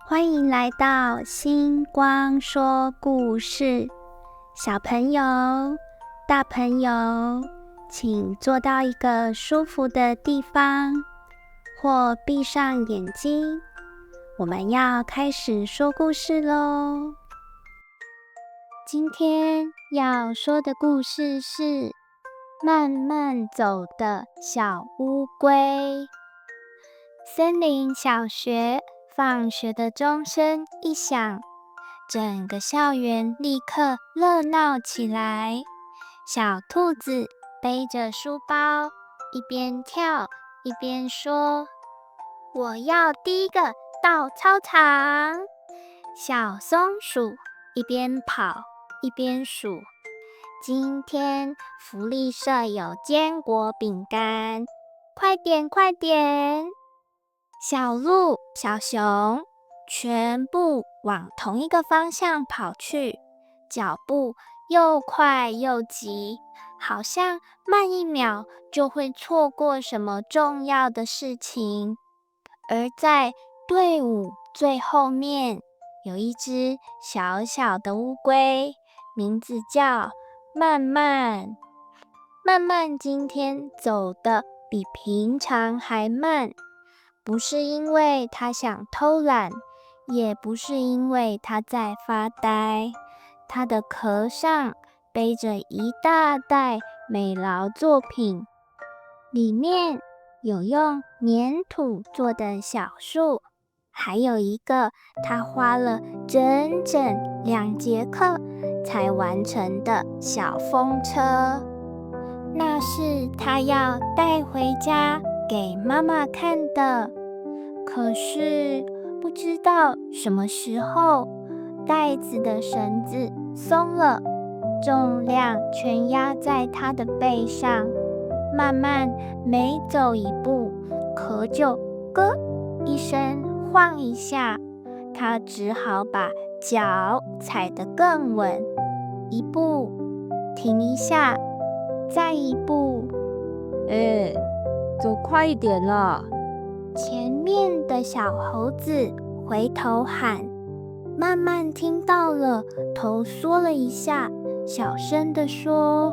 欢迎来到星光说故事。小朋友、大朋友，请坐到一个舒服的地方，或闭上眼睛。我们要开始说故事咯。今天要说的故事是慢慢走的小乌龟。森林小学放学的钟声一响，整个校园立刻热闹起来。小兔子背着书包，一边跳一边说：“我要第一个到操场。”小松鼠一边跑一边数：“今天福利社有坚果饼干，快点快点！”小鹿、小熊全部往同一个方向跑去，脚步又快又急，好像慢一秒就会错过什么重要的事情。而在队伍最后面，有一只小小的乌龟，名字叫慢慢。慢慢今天走得比平常还慢，不是因为他想偷懒，也不是因为他在发呆。他的壳上背着一大袋美劳作品，里面有用粘土做的小树，还有一个他花了整整2节课才完成的小风车。那是他要带回家给妈妈看的。可是不知道什么时候，袋子的绳子松了，重量全压在他的背上。慢慢每走一步，壳就咯一声晃一下，他只好把脚踩得更稳，一步停一下，再一步。走快一点啦！前面的小猴子回头喊，慢慢听到了，头缩了一下，小声地说：“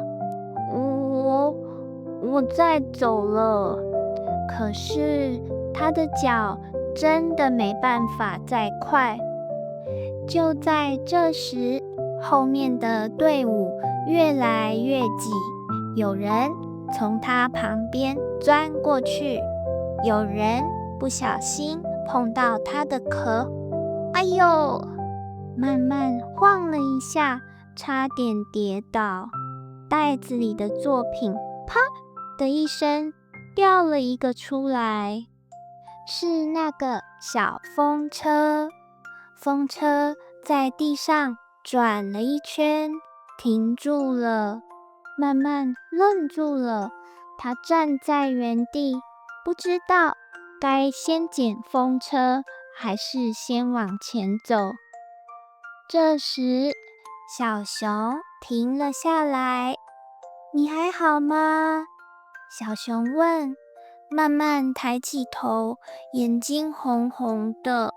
我再走了。”可是他的脚真的没办法再快。就在这时，后面的队伍越来越挤，有人从他旁边钻过去，有人不小心碰到他的壳，哎呦！慢慢晃了一下，差点跌倒。袋子里的作品啪的一声掉了一个出来，是那个小风车。风车在地上转了一圈，停住了。慢慢愣住了，他站在原地，不知道该先捡风车还是先往前走。这时小熊停了下来，你还好吗？小熊问。慢慢抬起头，眼睛红红的。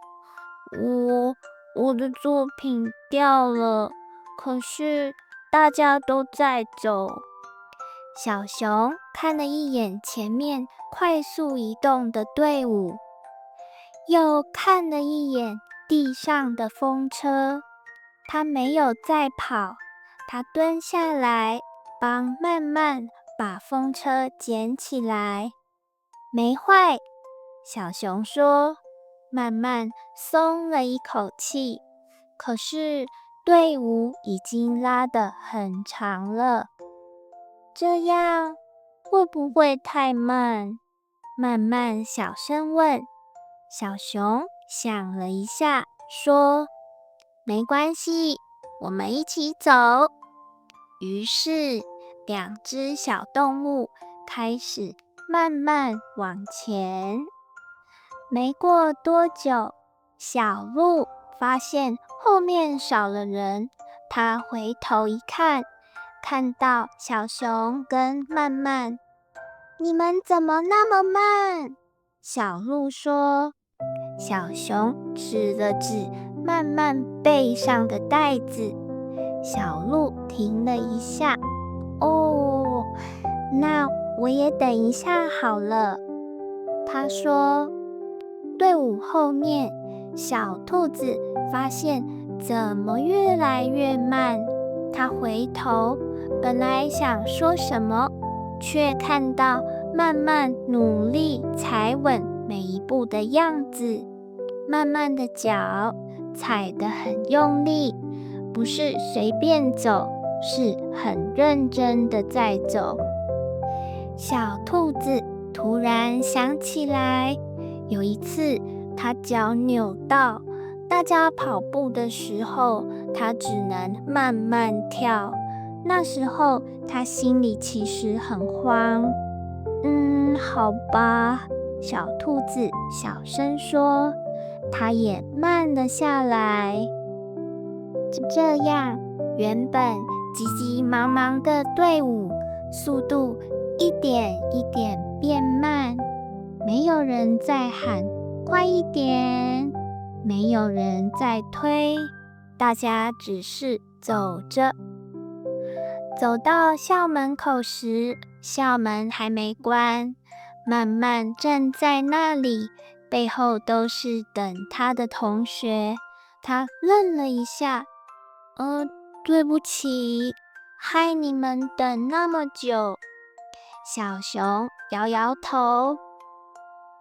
我的作品掉了，可是大家都在走。小熊看了一眼前面快速移动的队伍，又看了一眼地上的风车。他没有再跑，他蹲下来帮慢慢把风车捡起来。没坏，小熊说。慢慢松了一口气，可是队伍已经拉得很长了。这样会不会太慢？慢慢小声问。小熊想了一下，说：“没关系，我们一起走。”于是2只小动物开始慢慢往前。没过多久，小鹿发现后面少了人，它回头一看，看到小熊跟慢慢。你们怎么那么慢？小鹿说。小熊指了指慢慢背上的袋子。小鹿停了一下，哦，那我也等一下好了。他说。队伍后面，小兔子发现怎么越来越慢。它回头，本来想说什么，却看到慢慢努力踩稳每一步的样子。慢慢的脚踩得很用力，不是随便走，是很认真的在走。小兔子突然想起来，有一次它脚扭到，大家跑步的时候，它只能慢慢跳。那时候它心里其实很慌。好吧，小兔子小声说，它也慢了下来。就这样，原本急急忙忙的队伍，速度一点一点变慢。没有人在喊快一点，没有人在推，大家只是走着。走到校门口时，校门还没关，慢慢站在那里，背后都是等他的同学。他愣了一下，对不起，害你们等那么久。小熊摇摇头，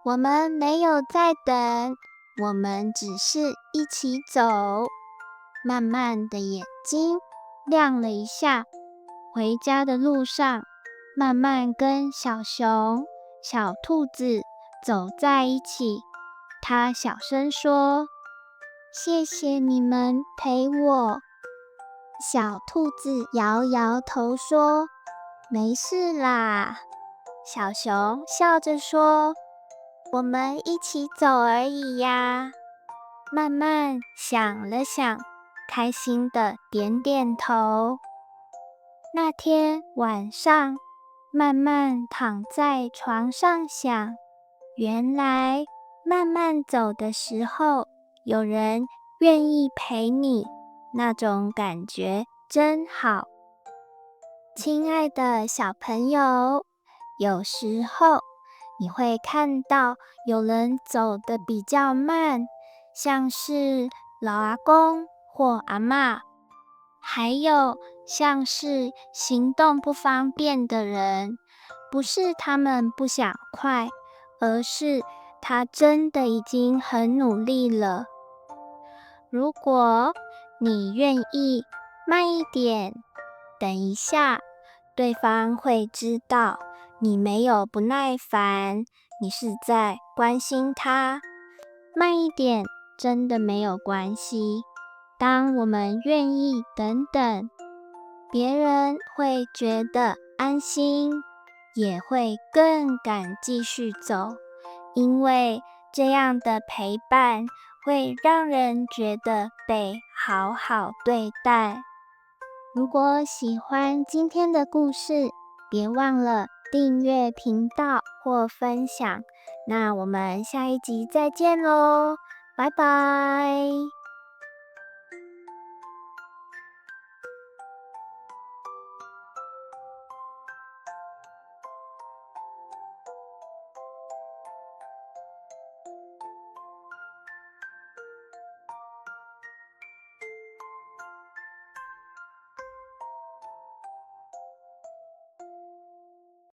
我们没有在等，我们只是一起走。慢慢的眼睛亮了一下，回家的路上，慢慢跟小熊、小兔子走在一起。他小声说：“谢谢你们陪我。”小兔子摇摇头说：“没事啦。”小熊笑着说：“我们一起走而已呀。”慢慢想了想，开心的点点头。那天晚上，慢慢躺在床上想，原来慢慢走的时候，有人愿意陪你，那种感觉真好。亲爱的小朋友，有时候你会看到有人走得比较慢，像是老阿公或阿嬷，还有像是行动不方便的人，不是他们不想快，而是他真的已经很努力了。如果你愿意慢一点，等一下，对方会知道你没有不耐烦，你是在关心他。慢一点真的没有关系。当我们愿意等等，别人会觉得安心，也会更敢继续走，因为这样的陪伴会让人觉得被好好对待。如果喜欢今天的故事，别忘了订阅频道或分享。那我们下一集再见喽，拜拜。